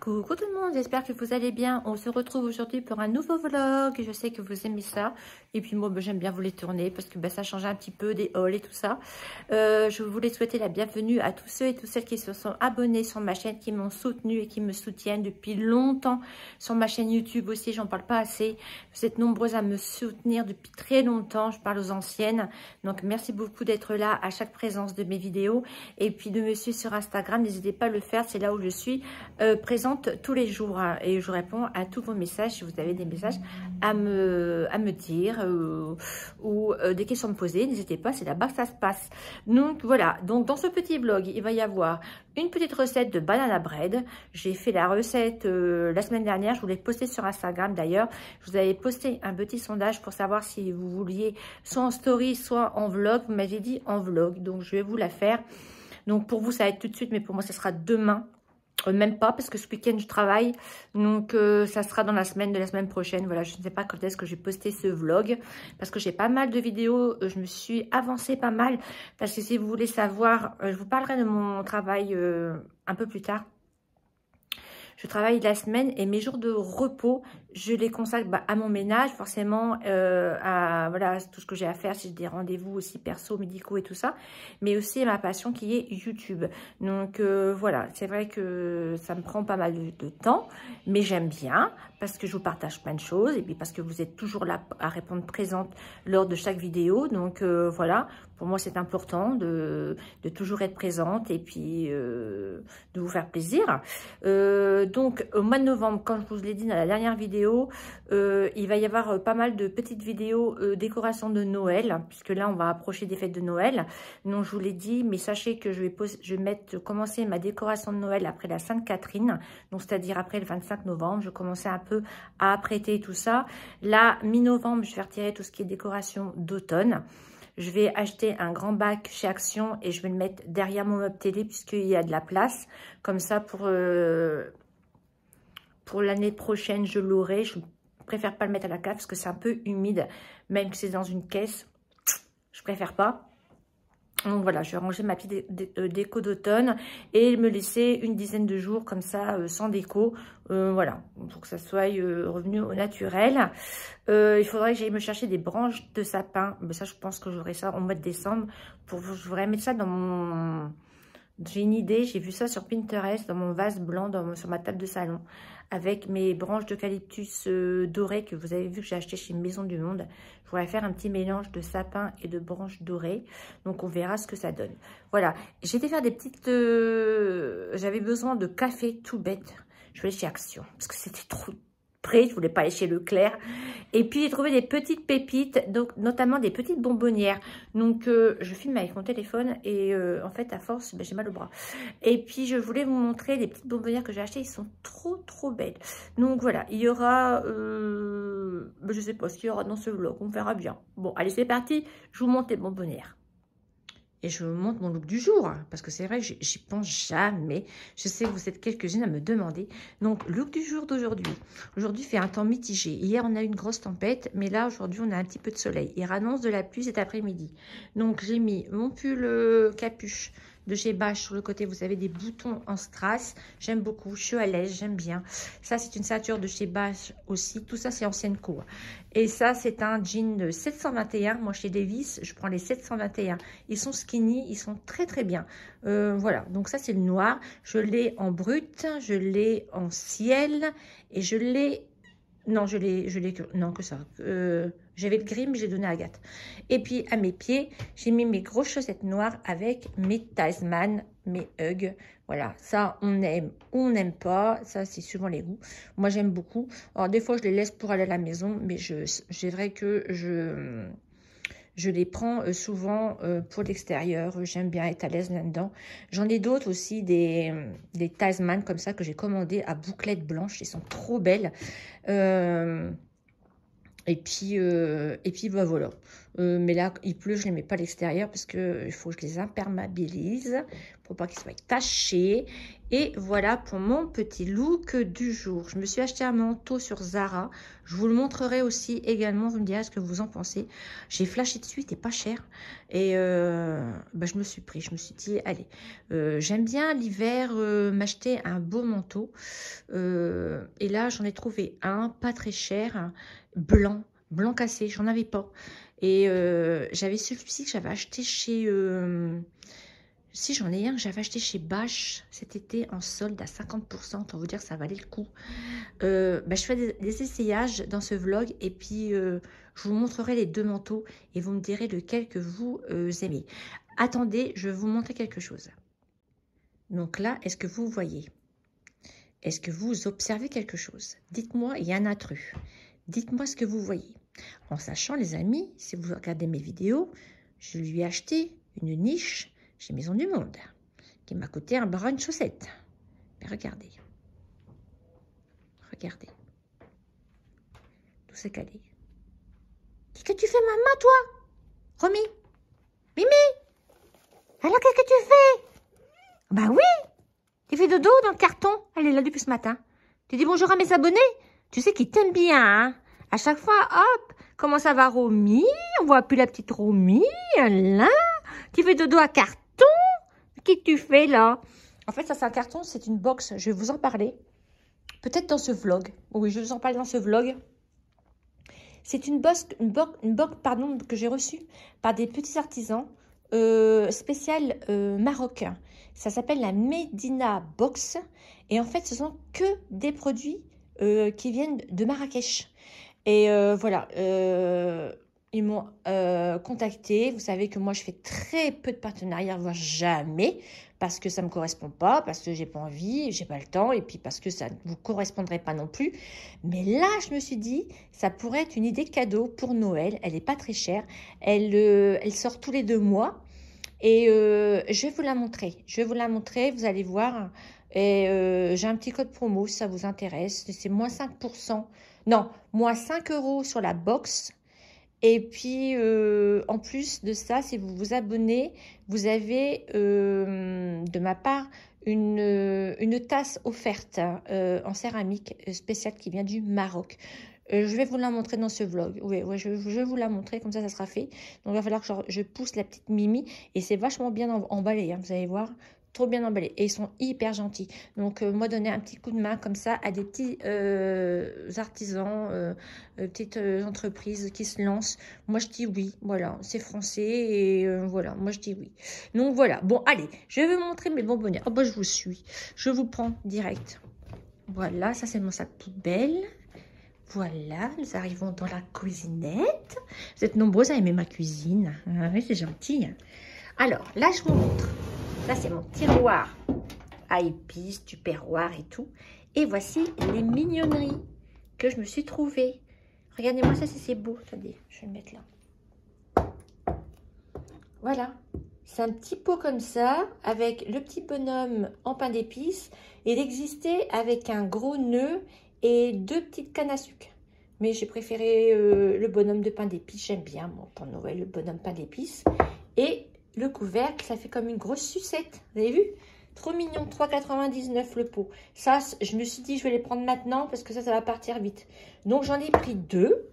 Coucou tout le monde, j'espère que vous allez bien. On se retrouve aujourd'hui pour un nouveau vlog. Je sais que vous aimez ça. Et puis moi, j'aime bien vous les tourner parce que ça change un petit peu des hauls et tout ça. Je voulais souhaiter la bienvenue à tous ceux et toutes celles qui se sont abonnés sur ma chaîne, qui m'ont soutenu et qui me soutiennent depuis longtemps. Sur ma chaîne YouTube aussi, j'en parle pas assez. Vous êtes nombreuses à me soutenir depuis très longtemps. Je parle aux anciennes. Donc merci beaucoup d'être là à chaque présence de mes vidéos. Et puis de me suivre sur Instagram, n'hésitez pas à le faire. C'est là où je suis présente tous les jours et je réponds à tous vos messages si vous avez des messages à me dire ou des questions à me poser, n'hésitez pas, c'est là-bas que ça se passe. Donc voilà, donc dans ce petit vlog il va y avoir une petite recette de banana bread. J'ai fait la recette la semaine dernière, je voulais poster sur Instagram d'ailleurs. Je vous avais posté un petit sondage pour savoir si vous vouliez soit en story soit en vlog. Vous m'avez dit en vlog, donc je vais vous la faire. Donc pour vous ça va être tout de suite, mais pour moi ça sera demain. Même pas, parce que ce week-end je travaille, donc ça sera dans la semaine de la semaine prochaine. Voilà, je ne sais pas quand est-ce que j'ai posté ce vlog, parce que j'ai pas mal de vidéos, je me suis avancée pas mal, parce que si vous voulez savoir, je vous parlerai de mon travail un peu plus tard. Je travaille la semaine et mes jours de repos, je les consacre à mon ménage, forcément, à voilà, tout ce que j'ai à faire, si j'ai des rendez-vous aussi perso, médicaux et tout ça, mais aussi à ma passion qui est YouTube. Donc voilà, c'est vrai que ça me prend pas mal de temps, mais j'aime bien parce que je vous partage plein de choses et puis parce que vous êtes toujours là à répondre présente lors de chaque vidéo. Donc voilà, pour moi c'est important de toujours être présente et puis de vous faire plaisir. Donc au mois de novembre, comme je vous l'ai dit dans la dernière vidéo, il va y avoir pas mal de petites vidéos décoration de Noël, puisque là on va approcher des fêtes de Noël. Donc je vous l'ai dit, mais sachez que je vais commencer ma décoration de Noël après la Sainte-Catherine, donc c'est-à-dire après le 25 novembre. Je commençais un peu à apprêter tout ça. Là, mi-novembre, je vais retirer tout ce qui est décoration d'automne. Je vais acheter un grand bac chez Action et je vais le mettre derrière mon meuble télé puisqu'il y a de la place. Comme ça, pour l'année prochaine, je l'aurai. Je préfère pas le mettre à la cave parce que c'est un peu humide. Même si c'est dans une caisse, je préfère pas. Donc voilà, je vais ranger ma petite déco d'automne et me laisser une dizaine de jours comme ça, sans déco. Voilà, pour que ça soit revenu au naturel. Il faudrait que j'aille me chercher des branches de sapin. Mais ça, je pense que j'aurai ça au mois de décembre. Je voudrais mettre ça dans mon... J'ai une idée, j'ai vu ça sur Pinterest, dans mon vase blanc, sur ma table de salon, avec mes branches d'eucalyptus dorées que vous avez vu que j'ai acheté chez Maison du Monde. Je voudrais faire un petit mélange de sapin et de branches dorées, donc on verra ce que ça donne. Voilà, j'ai été faire des petites... J'avais besoin de café tout bête. Je vais aller chez Action, parce que c'était trop près, je voulais pas aller chez Leclerc. Et puis j'ai trouvé des petites pépites, donc notamment des petites bonbonnières. Donc je filme avec mon téléphone et en fait à force j'ai mal au bras. Et puis je voulais vous montrer les petites bonbonnières que j'ai achetées, ils sont trop belles. Donc voilà, il y aura, je sais pas ce qu'il y aura dans ce vlog, on verra bien. Bon allez c'est parti, je vous montre les bonbonnières. Et je vous montre mon look du jour, parce que c'est vrai que j'y pense jamais. Je sais que vous êtes quelques-unes à me demander. Donc, look du jour d'aujourd'hui. Aujourd'hui, il fait un temps mitigé. Hier, on a eu une grosse tempête, mais là, aujourd'hui, on a un petit peu de soleil. Il annonce de la pluie cet après-midi. Donc, j'ai mis mon pull capuche de chez Bache sur le côté. Vous avez des boutons en strass. J'aime beaucoup. Je suis à l'aise. J'aime bien. Ça, c'est une ceinture de chez Bache aussi. Tout ça, c'est ancienne co. Et ça, c'est un jean de 721. Moi, chez Davis, je prends les 721. Ils sont skinny. Ils sont très bien. Voilà. Donc, ça, c'est le noir. Je l'ai en brut. Je l'ai en ciel. Et je l'ai... Non, non, que ça. J'avais le gris, mais j'ai donné à Agathe. Et puis, à mes pieds, j'ai mis mes grosses chaussettes noires avec mes Tasman, mes Ugg. Voilà, ça, on aime ou on n'aime pas. Ça, c'est suivant les goûts. Moi, j'aime beaucoup. Alors, des fois, je les laisse pour aller à la maison, mais c'est vrai que je les prends souvent pour l'extérieur. J'aime bien être à l'aise là-dedans. J'en ai d'autres aussi, des Tasman comme ça que j'ai commandé à bouclettes blanches. Ils sont trop belles. Et puis bah voilà. Mais là, il pleut, je ne les mets pas à l'extérieur parce qu'il faut que je les imperméabilise pour pas qu'ils soient tachés. Et voilà pour mon petit look du jour. Je me suis acheté un manteau sur Zara. Je vous le montrerai aussi également. Vous me direz ce que vous en pensez. J'ai flashé dessus, il n'était pas cher. Et je me suis pris. Je me suis dit, allez, j'aime bien l'hiver m'acheter un beau manteau. Et là, j'en ai trouvé un, pas très cher, blanc cassé. J'en avais pas. Et j'avais celui-ci que j'avais acheté chez... si j'en ai un que j'avais acheté chez Bache cet été en solde à 50%, pour vous dire que ça valait le coup. Je fais des essayages dans ce vlog et puis je vous montrerai les deux manteaux et vous me direz lequel que vous aimez. Attendez, je vais vous montrer quelque chose. Donc là, est-ce que vous voyez? Est-ce que vous observez quelque chose? Dites-moi, il y a un intrus. Dites-moi ce que vous voyez. En sachant, les amis, si vous regardez mes vidéos, je lui ai acheté une niche chez Maison du Monde qui m'a coûté un bras, une chaussette. Mais regardez. Regardez. Tout c'est calé. Qu'est-ce que tu fais, maman, toi? Romy? Mimi? Alors, qu'est-ce que tu fais? Bah oui! Tu fais dodo dans le carton. Elle est là depuis ce matin. Tu dis bonjour à mes abonnés. Tu sais qu'ils t'aiment bien, hein? À chaque fois, hop, comment ça va, Romy? On voit plus la petite Romy, là. Tu fais dodo à carton? Qu'est-ce que tu fais, là? En fait, ça, c'est un carton, c'est une box. Je vais vous en parler. Peut-être dans ce vlog. Oui, je vais vous en parler dans ce vlog. C'est une box, pardon, que j'ai reçue par des petits artisans spécial Maroc. Ça s'appelle la Medina Box. Et en fait, ce sont que des produits qui viennent de Marrakech. Et voilà, ils m'ont contacté. Vous savez que moi, je fais très peu de partenariats, voire jamais, parce que ça ne me correspond pas, parce que j'ai pas envie, j'ai pas le temps, et puis parce que ça ne vous correspondrait pas non plus. Mais là, je me suis dit, ça pourrait être une idée cadeau pour Noël. Elle n'est pas très chère. Elle sort tous les 2 mois. Et je vais vous la montrer. Je vais vous la montrer, vous allez voir. Et j'ai un petit code promo si ça vous intéresse. C'est moins 5%. Non, moins 5 € sur la box. Et puis, en plus de ça, si vous vous abonnez, vous avez, de ma part, une tasse offerte en céramique spéciale qui vient du Maroc. Je vais vous la montrer dans ce vlog. Oui, je vais vous la montrer, comme ça sera fait. Donc, il va falloir que je pousse la petite Mimi. Et c'est vachement bien emballé, hein, vous allez voir. Trop bien emballé. Et ils sont hyper gentils. Donc, moi, donner un petit coup de main comme ça à des petits artisans, petites entreprises qui se lancent. Moi, je dis oui. Voilà, c'est français. Et voilà, moi, je dis oui. Donc, voilà. Bon, allez, je vais vous montrer mes bonbonnières. Oh, bah, je vous suis. Je vous prends direct. Voilà, ça, c'est mon sac poubelle. Voilà, nous arrivons dans la cuisinette. Vous êtes nombreuses à aimer ma cuisine. Ah, oui, c'est gentil. Alors, là, je vous montre. Ça, c'est mon tiroir à épices, tupperware et tout. Et voici les mignonneries que je me suis trouvées. Regardez-moi ça, c'est beau. Attendez, je vais le mettre là. Voilà. C'est un petit pot comme ça, avec le petit bonhomme en pain d'épices. Il existait avec un gros nœud et 2 petites cannes à sucre. Mais j'ai préféré le bonhomme de pain d'épices. J'aime bien, bon, pour Noël, le bonhomme pain d'épices. Et le couvercle, ça fait comme une grosse sucette. Vous avez vu? Trop mignon, 3,99 le pot. Ça, je me suis dit, je vais les prendre maintenant parce que ça va partir vite. Donc, j'en ai pris 2.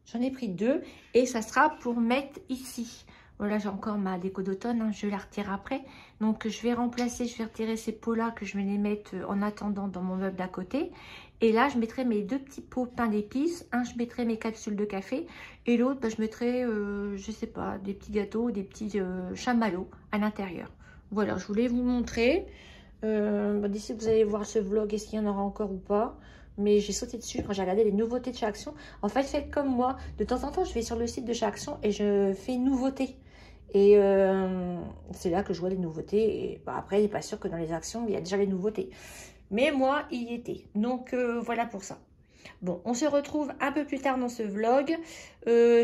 J'en ai pris 2 et ça sera pour mettre ici. Voilà, j'ai encore ma déco d'automne, hein, je la retire après. Donc, je vais retirer ces pots-là que je vais les mettre en attendant dans mon meuble d'à côté. Et là, je mettrai mes 2 petits pots pain d'épices. Un, je mettrai mes capsules de café. Et l'autre, je mettrai, je sais pas, des petits gâteaux, des petits chamallows à l'intérieur. Voilà, je voulais vous montrer. D'ici que vous allez voir ce vlog, est-ce qu'il y en aura encore ou pas? Mais j'ai sauté dessus quand j'ai regardé les nouveautés de chez Action. En fait, faites comme moi. De temps en temps, je vais sur le site de chez Action et je fais nouveautés. Et c'est là que je vois les nouveautés. Et après, il n'est pas sûr que dans les actions, il y a déjà les nouveautés. Mais moi, il y était. Donc, voilà pour ça. Bon, on se retrouve un peu plus tard dans ce vlog.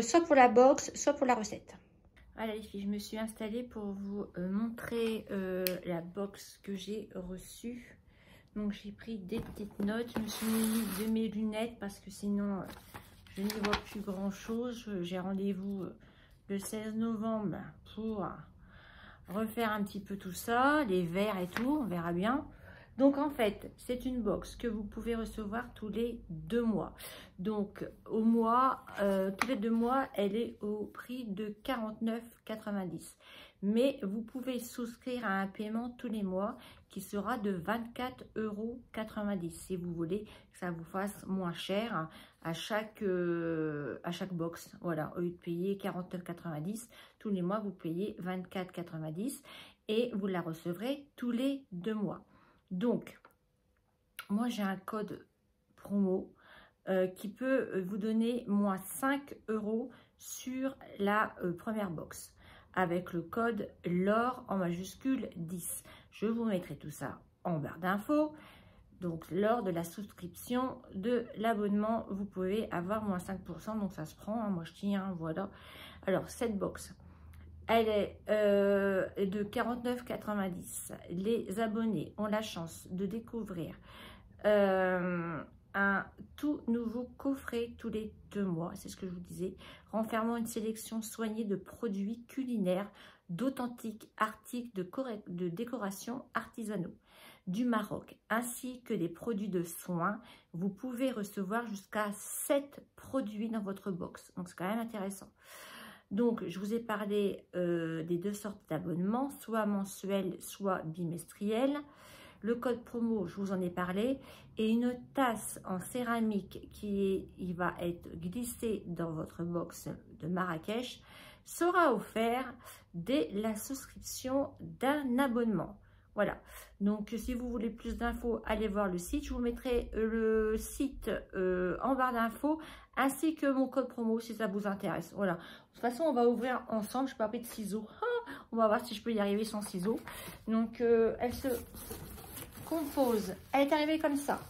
Soit pour la box, soit pour la recette. Voilà les filles, je me suis installée pour vous montrer la box que j'ai reçue. Donc, j'ai pris des petites notes. Je me suis mis de mes lunettes parce que sinon, je n'y vois plus grand chose. J'ai rendez-vous le 16 novembre pour refaire un petit peu tout ça, les verres et tout, on verra bien. Donc en fait, c'est une box que vous pouvez recevoir tous les 2 mois. Donc au mois, tous les 2 mois, elle est au prix de 49,90 €. Mais vous pouvez souscrire à un paiement tous les mois qui sera de 24,90 € si vous voulez que ça vous fasse moins cher à chaque box. Voilà, au lieu de payer 49,90 €, tous les mois vous payez 24,90 € et vous la recevrez tous les 2 mois. Donc, moi j'ai un code promo qui peut vous donner moins 5 € sur la première box avec le code LOR en majuscule 10. Je vous mettrai tout ça en barre d'infos. Donc, lors de la souscription de l'abonnement, vous pouvez avoir moins 5%. Donc, ça se prend. Hein, moi, je tiens. Voilà. Alors, cette box, elle est de 49,90 €. Les abonnés ont la chance de découvrir un tout nouveau coffret tous les 2 mois, c'est ce que je vous disais, renfermant une sélection soignée de produits culinaires, d'authentiques articles de décoration artisanaux du Maroc, ainsi que des produits de soins. Vous pouvez recevoir jusqu'à 7 produits dans votre box, donc c'est quand même intéressant. Donc, je vous ai parlé des 2 sortes d'abonnements, soit mensuels, soit bimestriels. Le code promo, je vous en ai parlé, et une tasse en céramique il va être glissé dans votre box de Marrakech sera offert dès la souscription d'un abonnement. Voilà, donc si vous voulez plus d'infos, allez voir le site. Je vous mettrai le site en barre d'infos ainsi que mon code promo si ça vous intéresse. Voilà, de toute façon, on va ouvrir ensemble. Je peux pas pris de ciseaux. On va voir si je peux y arriver sans ciseaux. Donc, elle se compose. Elle est arrivée comme ça,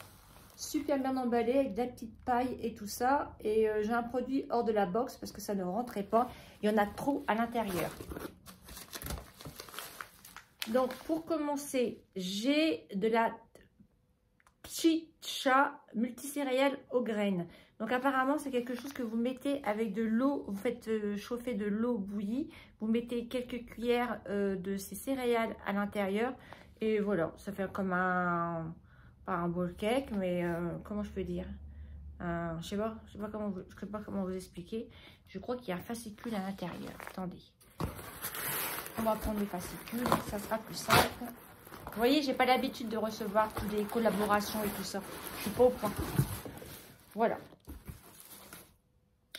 super bien emballée avec de la petite paille et tout ça. Et j'ai un produit hors de la box parce que ça ne rentrait pas. Il y en a trop à l'intérieur. Donc, pour commencer, j'ai de la chicha multicéréales aux graines. Donc, apparemment, c'est quelque chose que vous mettez avec de l'eau. Vous faites chauffer de l'eau bouillie. Vous mettez quelques cuillères de ces céréales à l'intérieur. Et voilà, ça fait comme pas un bowl cake, mais comment je peux dire, je sais pas comment vous expliquer. Je crois qu'il y a un fascicule à l'intérieur. Attendez, on va prendre les fascicules, ça sera plus simple. Vous voyez, j'ai pas l'habitude de recevoir toutes les collaborations et tout ça. Je suis pas au point. Voilà,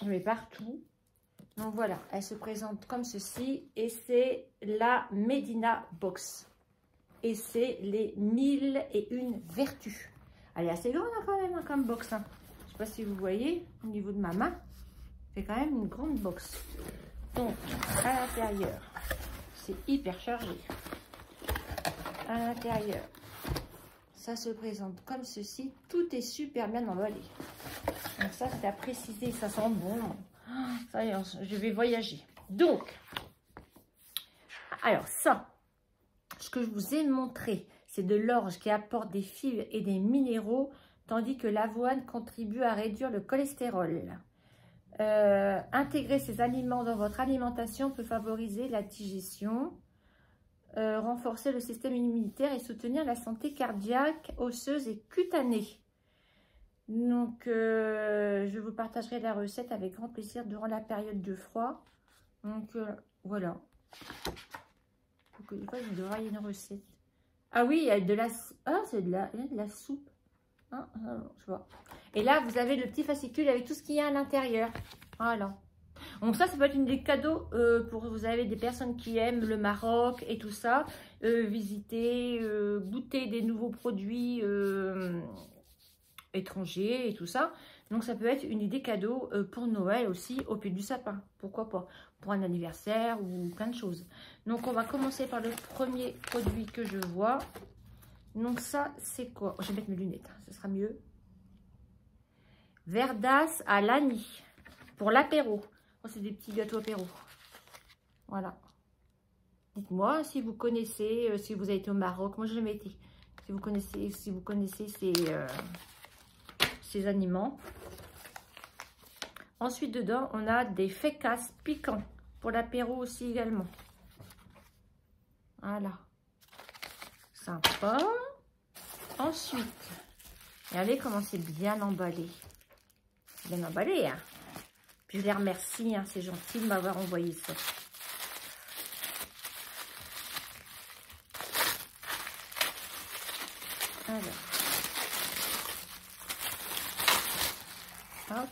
je mets partout. Donc voilà, elle se présente comme ceci et c'est la Medina Box. Et c'est les 1001 vertus. Elle est assez grande quand même comme box. Hein. Je ne sais pas si vous voyez au niveau de ma main. C'est quand même une grande box. Donc à l'intérieur, c'est hyper chargé. À l'intérieur, ça se présente comme ceci. Tout est super bien emballé. Donc ça, c'est à préciser. Ça sent bon. Ça y est, je vais voyager. Donc, alors ça. Ce que je vous ai montré, c'est de l'orge qui apporte des fibres et des minéraux, tandis que l'avoine contribue à réduire le cholestérol. Intégrer ces aliments dans votre alimentation peut favoriser la digestion, renforcer le système immunitaire et soutenir la santé cardiaque, osseuse et cutanée. Donc, je vous partagerai la recette avec grand plaisir durant la période de froid. Donc, voilà. Des fois, je devrais y avoir une recette. Ah oui, il y a de la... Ah, c'est de la soupe. Ah, je vois. Et là, vous avez le petit fascicule avec tout ce qu'il y a à l'intérieur. Voilà. Donc ça peut être une des cadeaux pour vous avez des personnes qui aiment le Maroc et tout ça. Visiter, goûter des nouveaux produits étrangers et tout ça. Donc ça peut être une idée cadeau pour Noël aussi au pied du sapin. Pourquoi pas? Pour un anniversaire ou plein de choses. Donc on va commencer par le premier produit que je vois. Donc ça c'est quoi? Je vais mettre mes lunettes, ça sera mieux. Verdas à l'Ani pour l'apéro. Oh, c'est des petits gâteaux apéro. Voilà. Dites-moi si vous connaissez, si vous avez été au Maroc. Moi je l'ai jamais été. Si vous connaissez ces aliments. Ensuite, dedans, on a des fécasses piquants. Pour l'apéro aussi également. Voilà. Sympa. Ensuite, regardez comment c'est bien emballé. Bien emballé, hein. Puis je les remercie, hein, c'est gentil de m'avoir envoyé ça. Alors. Hop.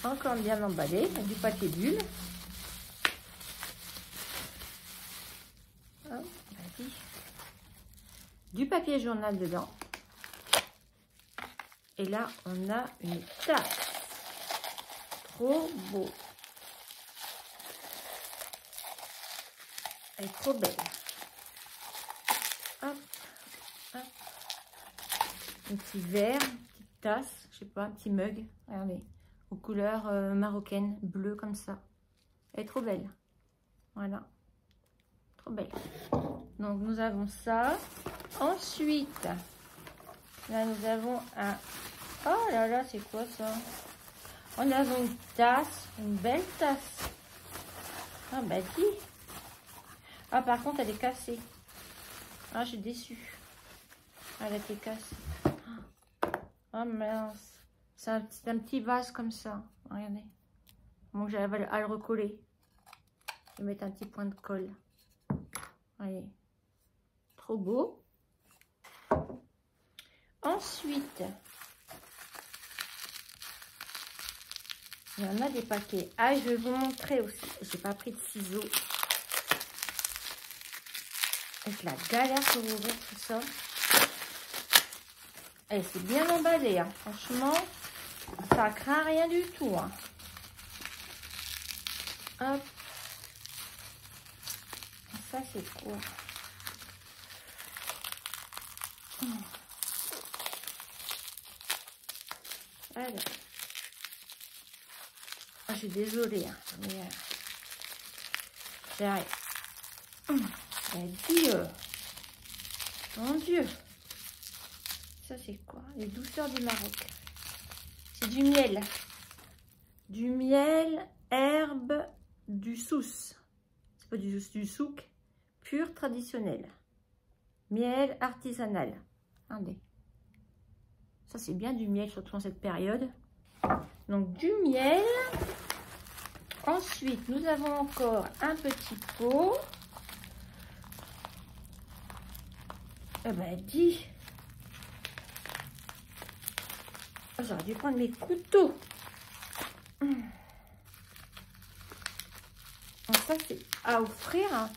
Encore bien emballé, avec du papier bulle. Hop, du papier journal dedans. Et là, on a une tasse. Trop beau. Elle est trop belle. Hop, hop. Un petit verre, une petite tasse, je sais pas, un petit mug. Regardez, aux couleurs marocaines, bleu comme ça. Elle est trop belle. Voilà. Trop belle. Donc, nous avons ça. Ensuite, là, nous avons un... Oh là là, c'est quoi ça? On a une tasse, une belle tasse. Ah bah dis. Ah par contre, elle est cassée. Ah, je suis déçue. Elle a été cassée. Oh mince. C'est un petit vase comme ça. Regardez. Bon, j'avais à le recoller. Je vais mettre un petit point de colle. Voyez. Trop beau. Ensuite, il y en a des paquets. Ah, je vais vous montrer aussi. J'ai pas pris de ciseaux. Avec la galère pour ouvrir tout ça. Et c'est bien emballé, hein. Franchement, ça craint rien du tout, hein. Hop. Ça, c'est quoi? Alors. Ah, je suis désolée, hein, mais j'arrive. Mon Dieu. Ça, c'est quoi? Les douceurs du Maroc. C'est du miel. Du miel, herbe, du souss. C'est pas du souk. Pur traditionnel. Miel artisanal. Regardez. Ça, c'est bien du miel, surtout en cette période. Donc, du miel. Ensuite, nous avons encore un petit pot. Eh ben, dis. Oh, j'aurais dû prendre mes couteaux. Donc, ça, c'est à offrir. Hein.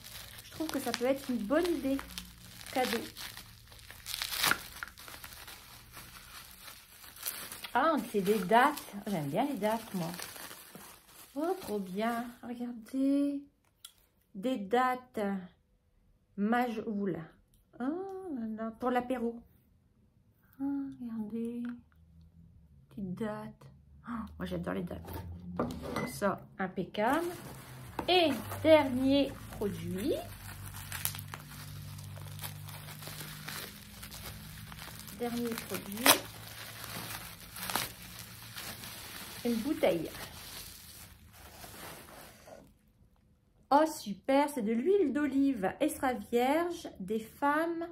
Je trouve que ça peut être une bonne idée. Cadeau. Ah, c'est des dates. J'aime bien les dates, moi. Oh, trop bien. Regardez. Des dates. Majoul. Oh, là, pour l'apéro. Oh, regardez. Petites dates. Oh, moi, j'adore les dates. Ça, impeccable. Et dernier produit. Dernier produit. Une bouteille. Oh super, c'est de l'huile d'olive extra vierge des femmes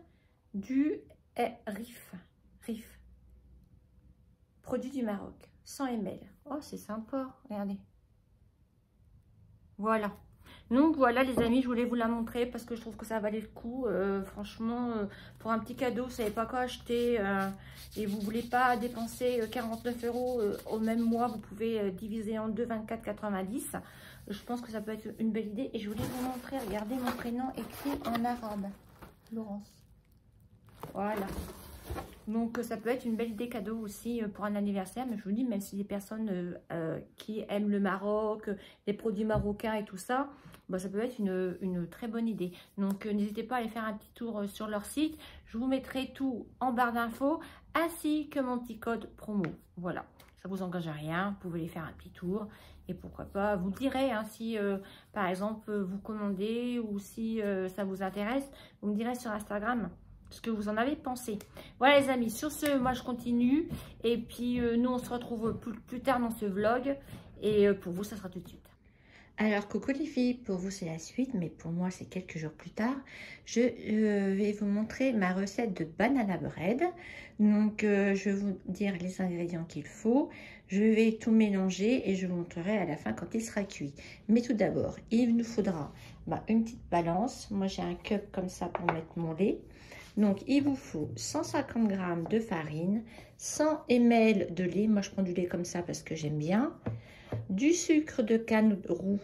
du Rif. Produit du Maroc, 100 ml. Oh, c'est sympa, regardez. Voilà. Donc voilà les amis, je voulais vous la montrer parce que je trouve que ça valait le coup. Franchement, pour un petit cadeau, vous ne savez pas quoi acheter et vous ne voulez pas dépenser 49 € au même mois, vous pouvez diviser en deux, 24,90. Je pense que ça peut être une belle idée. Et je voulais vous montrer, regardez mon prénom écrit en arabe. Laurence. Voilà. Donc ça peut être une belle idée cadeau aussi pour un anniversaire. Mais je vous dis, même si des personnes qui aiment le Maroc, les produits marocains et tout ça, bah, ça peut être une très bonne idée. Donc n'hésitez pas à aller faire un petit tour sur leur site. Je vous mettrai tout en barre d'infos ainsi que mon petit code promo. Voilà, ça vous engage à rien. Vous pouvez aller faire un petit tour. Et pourquoi pas, vous direz hein, si par exemple vous commandez ou si ça vous intéresse. Vous me direz sur Instagram. ce que vous en avez pensé. Voilà les amis, sur ce, moi je continue. Et puis nous, on se retrouve plus tard dans ce vlog. Et pour vous, ça sera tout de suite. Alors, coucou les filles, pour vous c'est la suite, mais pour moi c'est quelques jours plus tard. Je vais vous montrer ma recette de banana bread. Donc, je vais vous dire les ingrédients qu'il faut. Je vais tout mélanger et je vous montrerai à la fin quand il sera cuit. Mais tout d'abord, il nous faudra une petite balance. Moi, j'ai un cup comme ça pour mettre mon lait. Donc, il vous faut 150 g de farine, 100 ml de lait. Moi, je prends du lait comme ça parce que j'aime bien. Du sucre de canne roux,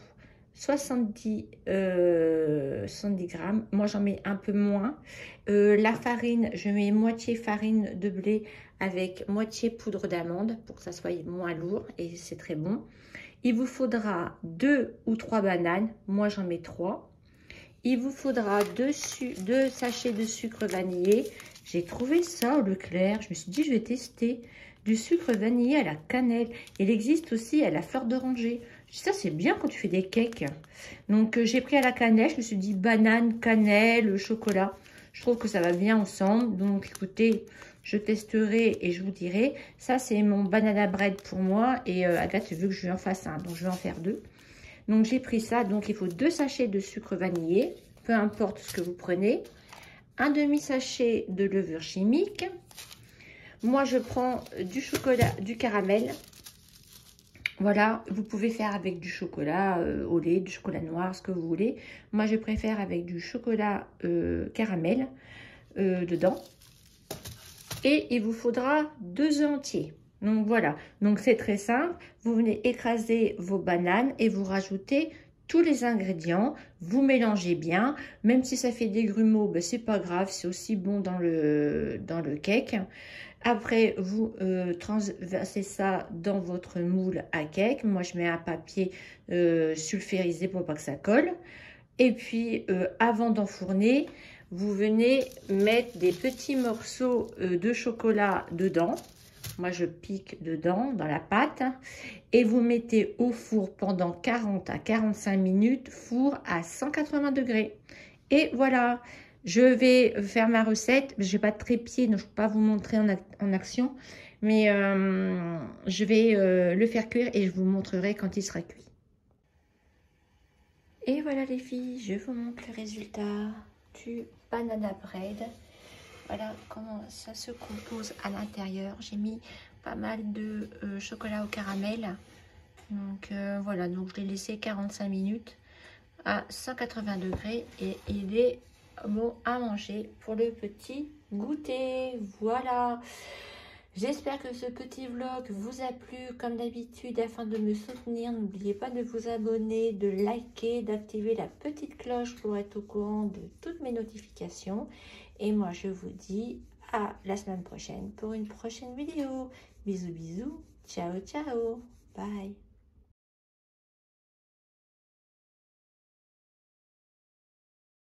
70 g. Moi, j'en mets un peu moins. La farine, je mets moitié farine de blé avec moitié poudre d'amande pour que ça soit moins lourd et c'est très bon. Il vous faudra 2 ou 3 bananes. Moi, j'en mets 3. Il vous faudra 2 sachets de sucre vanillé. J'ai trouvé ça au Leclerc. Je me suis dit, je vais tester. Du sucre vanillé à la cannelle. Il existe aussi à la fleur d'oranger. Ça, c'est bien quand tu fais des cakes. Donc, j'ai pris à la cannelle. Je me suis dit banane, cannelle, chocolat. Je trouve que ça va bien ensemble. Donc, écoutez, je testerai et je vous dirai. Ça, c'est mon banana bread pour moi. Et Agathe veut que je lui en fasse un. Donc, je vais en faire 2. Donc, j'ai pris ça. Donc, il faut 2 sachets de sucre vanillé. Peu importe ce que vous prenez. Un demi-sachet de levure chimique. Moi, je prends du chocolat, du caramel. Voilà, vous pouvez faire avec du chocolat au lait, du chocolat noir, ce que vous voulez. Moi, je préfère avec du chocolat caramel dedans. Et il vous faudra 2 œufs entiers. Donc, voilà. Donc, c'est très simple. Vous venez écraser vos bananes et vous rajoutez tous les ingrédients. Vous mélangez bien. Même si ça fait des grumeaux, ben, c'est pas grave. C'est aussi bon dans le cake. Après, vous transversez ça dans votre moule à cake. Moi, je mets un papier sulfurisé pour pas que ça colle. Et puis, avant d'enfourner, vous venez mettre des petits morceaux de chocolat dedans. Moi, je pique dedans, dans la pâte. Et vous mettez au four pendant 40 à 45 minutes, four à 180 degrés. Et voilà. Je vais faire ma recette. Je n'ai pas de trépied, donc je ne peux pas vous montrer en action. Mais je vais le faire cuire et je vous montrerai quand il sera cuit. Et voilà les filles, je vous montre le résultat du banana bread. Voilà comment ça se compose à l'intérieur. J'ai mis pas mal de chocolat au caramel. Donc voilà, donc je l'ai laissé 45 minutes à 180 degrés et il est bon à manger pour le petit goûter. Voilà, j'espère que ce petit vlog vous a plu. Comme d'habitude, afin de me soutenir, n'oubliez pas de vous abonner, de liker, d'activer la petite cloche pour être au courant de toutes mes notifications. Et moi je vous dis à la semaine prochaine pour une prochaine vidéo. Bisous bisous, ciao ciao, bye.